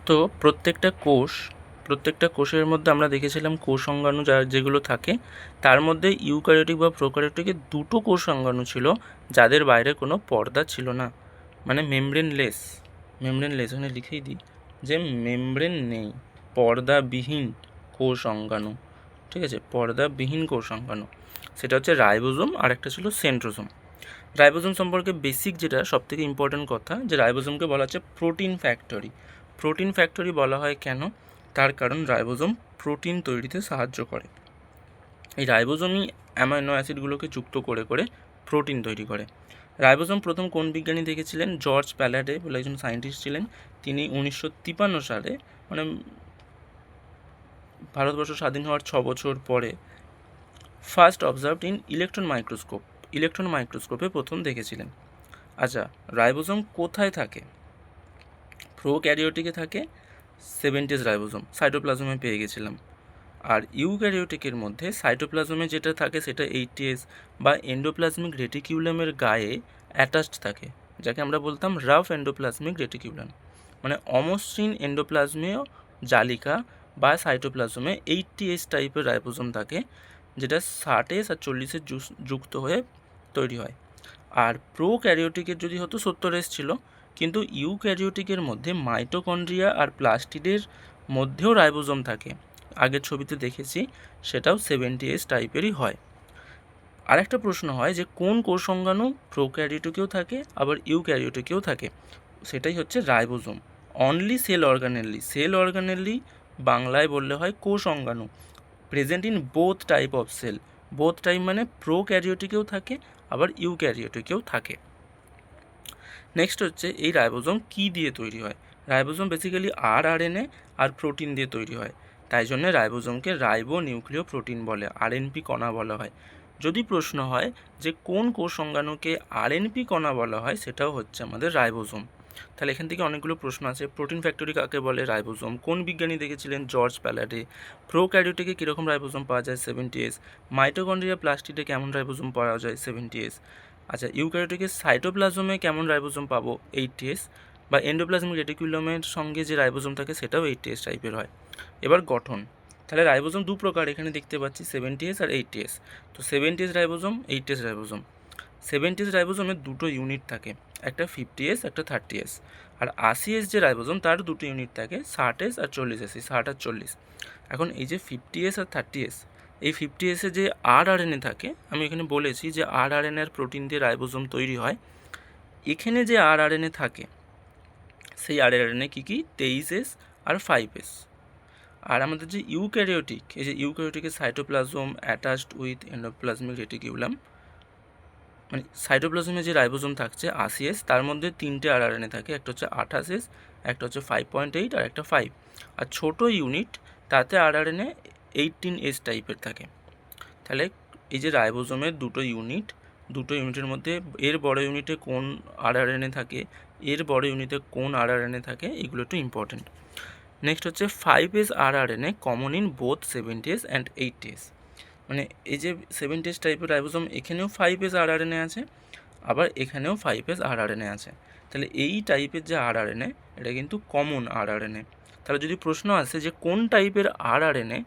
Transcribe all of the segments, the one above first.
তো প্রত্যেকটা কোষের মধ্যে আমরা দেখেছিলাম কোষ অঙ্গাণু যেগুলো থাকে তার মধ্যে ইউক্যারিওটিক বা প্রোক্যারিওটিকের দুটো কোষ অঙ্গাণু ছিল যাদের বাইরে কোনো পর্দা ছিল না, মানে মেমব্রেনলেস। এখানে লিখেই দিই যে মেমব্রেন নেই, পর্দাবিহীন কোষ অঙ্গাণু। ঠিক আছে, পর্দাবিহীন কোষ অঙ্গাণু, সেটা হচ্ছে রাইবোজোম, আর একটা ছিল সেন্ট্রোজোম। রাইবোজোম সম্পর্কে বেসিক যেটা সবথেকে ইম্পর্ট্যান্ট কথা, যে রাইবোজোমকে বলা হচ্ছে প্রোটিন ফ্যাক্টরি। প্রোটিন ফ্যাক্টরি বলা হয় কেন? তার কারণ রাইবোজোম প্রোটিন তৈরিতে সাহায্য করে। এই রাইবোজোমই অ্যামাইনো অ্যাসিডগুলোকে যুক্ত করে করে প্রোটিন তৈরি করে। রাইবোজোম প্রথম কোন বিজ্ঞানী দেখেছিলেন? জর্জ প্যালাডে বলে একজন সায়েন্টিস্ট ছিলেন। তিনি 1953 সালে, মানে ভারতবর্ষ স্বাধীন হওয়ার 6 বছর পরে, ফার্স্ট অবজার্ভড ইন ইলেকট্রন মাইক্রোস্কোপে প্রথম দেখেছিলেন। আচ্ছা, রাইবোজোম কোথায় থাকে? প্রোক্যারিওটিকে থাকে 70s রাইবোজোম, সাইটোপ্লাজমে পেয়ে গেছিলাম। আর ইউক্যারিওটিকের মধ্যে সাইটোপ্লাজমে যেটা থাকে সেটা 80s বা এন্ডোপ্লাজমিক রেটিকিউলামের গায়ে অ্যাটাচড থাকে, যাকে আমরা বলতাম রাফ এন্ডোপ্লাজমিক রেটিকিউলাম। মানে অমসৃণ এন্ডোপ্লাজমীয় জালিকা বা সাইটোপ্লাজমে 80s টাইপের রাইবোজোম থাকে, যেটা 60s আর 40s যুক্ত হয়ে তৈরি হয়। আর প্রোক্যারিওটিকের যদি হতো 70s ছিল, কিন্তু ইউক্যারিওটিকের মধ্যে মাইটোকন্ড্রিয়া আর প্লাস্টিডের মধ্যেও রাইবোজোম থাকে, আগের ছবিতে দেখেছি, সেটাও 70s টাইপেরই হয়। আর একটা প্রশ্ন হয় যে কোন কোষ অঙ্গাণু প্রোক্যারিওটিকেও থাকে আবার ইউক্যারিওটিকেও থাকে? সেটাই হচ্ছে রাইবোজোম। অনলি সেল অর্গানেলি বাংলায় বললে হয় কোষ অঙ্গাণু, present in both type of cell. Both type মানে প্রোক্যারিওটিকেও থাকে আবার ইউক্যারিওটিকেও থাকে। নেক্সট হচ্ছে এই রাইবোজোম কী দিয়ে তৈরি হয়? রাইবোজোম বেসিক্যালি আরএনএ আর প্রোটিন দিয়ে তৈরি হয়, তাই জন্য রাইবোজোমকে রাইবো নিউক্লিয় প্রোটিন বলে, আরএনপি কণা বলা হয়। যদি প্রশ্ন হয় যে কোন কোষ অঙ্গাণুকে আরএনপি কণা বলা হয়, সেটাও হচ্ছে আমাদের রাইবোজোম। তাহলে এখান থেকে অনেকগুলো প্রশ্ন আছে। প্রোটিন ফ্যাক্টরি কাকে বলে? রাইবোজোম। কোন বিজ্ঞানী দেখেছিলেন? জর্জ প্যালাডে। প্রোক্যারিওটিকে কীরকম রাইবোজোম পাওয়া যায়? 70s। মাইটোকন্ড্রিয়া প্লাস্টিডে কেমন রাইবোজোম পাওয়া যায়? 70s। আচ্ছা, ইউক্যারিওটিকের সাইটোপ্লাজমে কেমন রাইবোজোম পাবো? 80s। বা এন্ডোপ্লাজমিক রেটিকুলামের সঙ্গে যে রাইবোজোম থাকে সেটাও 80s টাইপের হয়। এবার গঠন, তাহলে রাইবোজোম দু প্রকার এখানে দেখতে পাচ্ছি, 70s আর 80s। তো 70s ribosome, 80s ribosome. 70s রাইবোজোমের দুটো ইউনিট থাকে, একটা 50s একটা 30s। আর 80s যে রাইবোজোম তার দুটো ইউনিট থাকে, 60s আর 40s, 60 আর 40। এখন এই যে 50s আর 30s, এই 50s-এ যে আরআরএনএ থাকে, আমি এখানে বলেছি যে আরআরএনএর প্রোটিন দিয়ে রাইবোজোম তৈরি হয়। এখানে যে আরআরএনএ থাকে সেই আরআরএনএ কী 23s আর 5s। আর আমাদের যে ইউক্যারিওটিক, এই যে ইউক্যারিওটিকের cytoplasm attached with endoplasmic reticulum, মানে সাইটোপ্লাজমে যে রাইবোজোম থাকছে 80s, তার মধ্যে তিনটে আরআরএনএ থাকে, একটা হচ্ছে 28s, একটা হচ্ছে 5.8 আর একটা 5। আর ছোটো ইউনিট তাতে আরআরএনএ 18s টাইপের থাকে। তাহলে এই যে রাইবোজোমের দুটো ইউনিটের মধ্যে এর বড় ইউনিটে কোন আরআরএনএ থাকে, এর বড় ইউনিটে কোন আরআরএনএ থাকে, এগুলো একটু ইম্পর্টেন্ট। নেক্সট হচ্ছে 5s rRNA common in both 70s and 80s। মানে এই যে 70s টাইপের রাইবোজোম, এখানেও 5s আরআরএনএ আছে, আবার এখানেও 5s আরআরএনএ আছে। তাহলে এই টাইপের যে আরআরএনএ, এটা কিন্তু কমন আরআরএনএ। তাহলে যদি প্রশ্ন আসে যে কোন টাইপের আরআরএনএ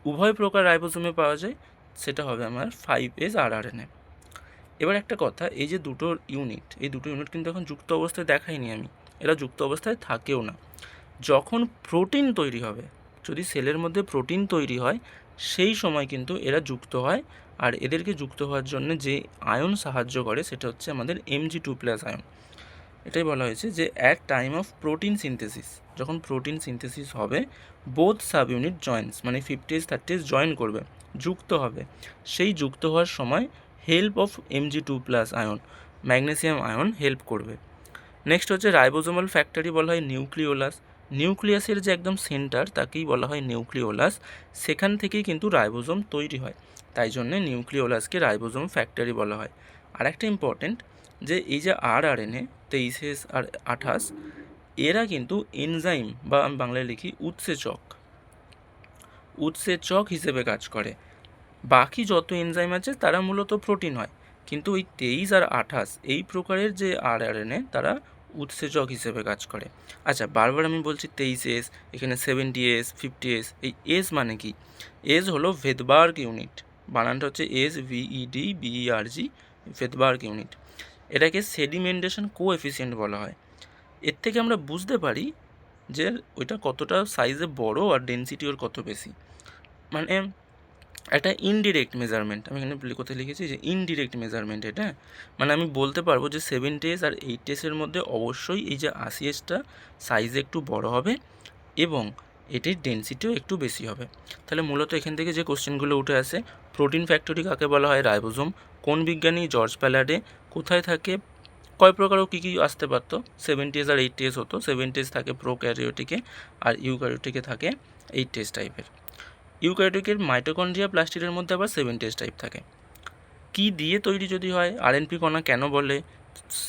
উভয় প্রকার রাইবোজোমে পাওয়া যায়, সেটা হবে আমার 5s আরআরএনএ। এবার একটা কথা, এই যে দুটো ইউনিট, এই দুটো ইউনিট কিন্তু এখন যুক্ত অবস্থায় দেখাইনি আমি, এরা যুক্ত অবস্থায় থাকেও না। যখন প্রোটিন তৈরি হবে, যদি সেলের মধ্যে প্রোটিন তৈরি হয়, সেই সময় কিন্তু এরা যুক্ত হয়। আর এদেরকে যুক্ত হওয়ার জন্য যে আয়ন সাহায্য করে সেটা হচ্ছে আমাদের Mg2+ আয়ন। এটাই বলা হয়েছে যে at time of protein synthesis, যখন প্রোটিন সিনথেসিস হবে, বোথ সাব ইউনিট জয়েন্টস, মানে 50s 30s জয়েন করবে, যুক্ত হবে, সেই যুক্ত হওয়ার সময় help of Mg2+ ion, magnesium ion help করবে। নেক্সট হচ্ছে রাইবোজোমাল ফ্যাক্টরি বলা হয় নিউক্লিওলাস। নিউক্লিয়াসের যে একদম সেন্টার তাকেই বলা হয় নিউক্লিওলাস, সেখান থেকেই কিন্তু রাইবোজোম তৈরি হয়, তাই জন্যে নিউক্লিওলাসকে রাইবোজোম ফ্যাক্টরি বলা হয়। আর একটা ইম্পর্টেন্ট, যে এই যে আরআরএনএ 23s আর 28, এরা কিন্তু এনজাইম বা আমি বাংলায় লিখি উৎসেচক হিসেবে কাজ করে। বাকি যত এনজাইম আছে তারা মূলত প্রোটিন হয়, কিন্তু ওই 23 আর 28 এই প্রকারের যে আরআরএনএ তারা উৎসেচক হিসেবে কাজ করে। আচ্ছা, বারবার আমি বলছি 23S, এখানে 70S, 50S। এই এস মানে কি? এস হলো ভেদবার্গ ইউনিট, বানানটা হচ্ছে SVEDBERG, ভেদবার্গ ইউনিট। এটাকে সেডিমেন্টেশন কোএফিসিয়েন্ট বলা হয়। এর থেকে আমরা বুঝতে পারি যে ওইটা কতটা সাইজে বড় আর ডেনসিটি ওর কত বেশি। মানে একটা ইনডিরেক্ট মেজারমেন্ট, আমি এখানে কোথায় লিখেছি যে ইনডিরেক্ট মেজারমেন্ট। এটা মানে আমি বলতে পারবো যে 70S আর 80Sএর মধ্যে অবশ্যই এই যে 80Sটা সাইজে একটু বড় হবে এবং এটির ডেনসিটিও একটু বেশি হবে। তাহলে মূলত এখান থেকে যে কোশ্চেনগুলো উঠে আসে, প্রোটিন ফ্যাক্টরি কাকে বলা হয়? রাইবোজোম। কোন বিজ্ঞানী? জর্জ প্যালাডে। কোথায় থাকে? কয় প্রকার ও কী কী আসতে পারতো? 70S আর 80S হতো। 70S থাকে প্রোক্যারিওটিকে আর ইউক্যারিওটিকে থাকে 80S টাইপের। ইউক্যারিওটিকের মাইটোকন্ড্রিয়া প্লাস্টিডের মধ্যে আবার 70S টাইপ থাকে। কি দিয়ে তৈরি যদি হয়? আরএনপি কণা কেন বলে?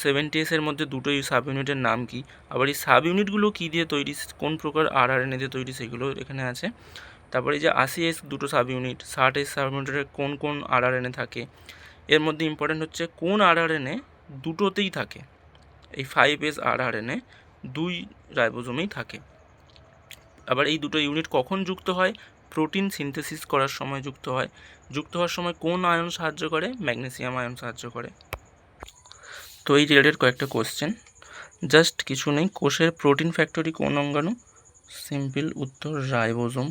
70S মধ্যে দুটোই সাব ইউনিটের নাম কি? আবার এই সাব ইউনিটগুলো কী দিয়ে তৈরি, কোন প্রকার আরএনএ দিয়ে তৈরি, সেগুলো এখানে আছে। তারপরে এই যে 80S দুটো সাব ইউনিট, 60S সাব ইউনিটের কোন কোন আরএনএ থাকে। এর মধ্যে ইম্পর্টেন্ট হচ্ছে কোন আরএনএ দুটোতেই থাকে। এই 5S আরএনএ দুই রাইবোজোমেই থাকে। আবার এই দুটো ইউনিট কখন যুক্ত হয়? প্রোটিন সিনথেসিস করার সময় যুক্ত হয়। যুক্ত হওয়ার সময় কোন আয়ন সাহায্য করে? ম্যাগনেসিয়াম আয়ন সাহায্য করে। তো এই রিলেটেড কয়েকটা কোশ্চেন, জাস্ট কিছু নেই। কোষের প্রোটিন ফ্যাক্টরি কোন অঙ্গাণু? সিম্পল উত্তর রাইবোজোম।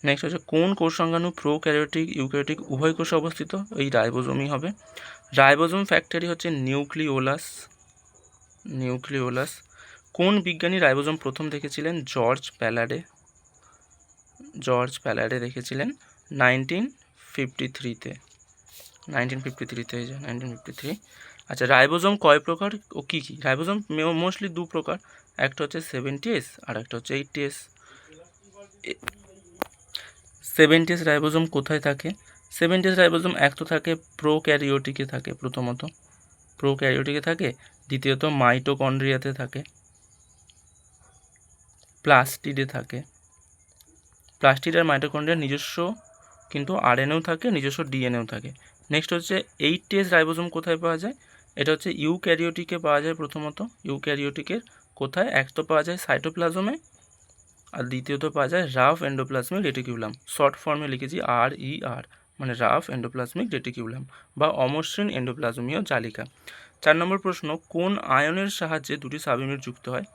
নেক্সট হচ্ছে কোন কোষ অঙ্গাণু প্রোক্যারিওটিক ইউক্যারিওটিক উভয় কোষে অবস্থিত? এই রাইবোজোমই হবে। রাইবোজোম ফ্যাক্টরি হচ্ছে নিউক্লিওলাস। নিউক্লিওলাস। কোন বিজ্ঞানী রাইবোজোম প্রথম দেখেছিলেন? জর্জ প্যালাডে। জর্জ প্যালাডে দেখেছিলেন 1953-তে। 1953-তে, এই যে 1953। আচ্ছা, রাইবোজোম কয় প্রকার ও কী কী? রাইবোজোম মোস্টলি দু প্রকার, একটা হচ্ছে 70S আর একটা হচ্ছে 80S। 70S রাইবোজোম কোথায় থাকে? 70S রাইবোজোম এক তো থাকে প্রোক্যারিওটিকে থাকে, প্রথমত প্রোক্যারিওটিকে থাকে, দ্বিতীয়ত মাইটোকন্ড্রিয়াতে থাকে, প্লাস্টিডে থাকে। প্লাস্টিড আর মাইটোকন্ড্রিয়ার নিজস্ব কিন্তু আরএনএও থাকে, নিজস্ব ডিএনএও থাকে। নেক্সট হচ্ছে 80S রাইবোজোম কোথায় পাওয়া যায়? এটা হচ্ছে ইউক্যারিওটিকে পাওয়া যায় প্রথমত। ইউক্যারিওটিকের কোথায়? এক তো পাওয়া যায় সাইটোপ্লাজমে আর দ্বিতীয়ত পাওয়া যায় রাফ এন্ডোপ্লাজমিক রেটিকিউলাম। শর্ট ফর্মে লিখেছি RER, মানে রাফ এন্ডোপ্লাজমিক রেটিকিউলাম বা অমসৃণ এন্ডোপ্লাজমীয় জালিকা। 4 নম্বর প্রশ্ন, কোন আয়নের সাহায্যে দুটি সাব ইউনিট যুক্ত হয়?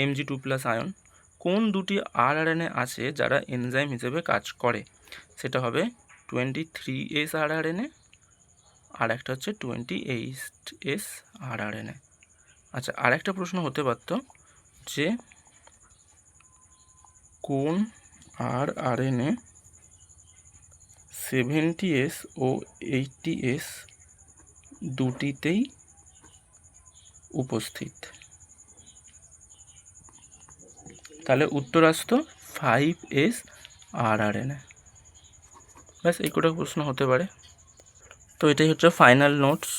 Mg2+ ion. কোন দুটি আরআরএনএ আছে যারা এনজাইম হিসেবে কাজ করে? সেটা হবে 23S আরআরএনএ আর একটা হচ্ছে 28S আরআরএনএ। আচ্ছা, আর একটা প্রশ্ন হতে পারত যে কোন আরআরএনএ 70S ও 80S দুটিতেই উপস্থিত? তাহলে উত্তর আসতো 5S আরআরএনএ। ব্যাস এই কটা প্রশ্ন হতে পারে। তো এটাই হচ্ছে ফাইনাল নোটস।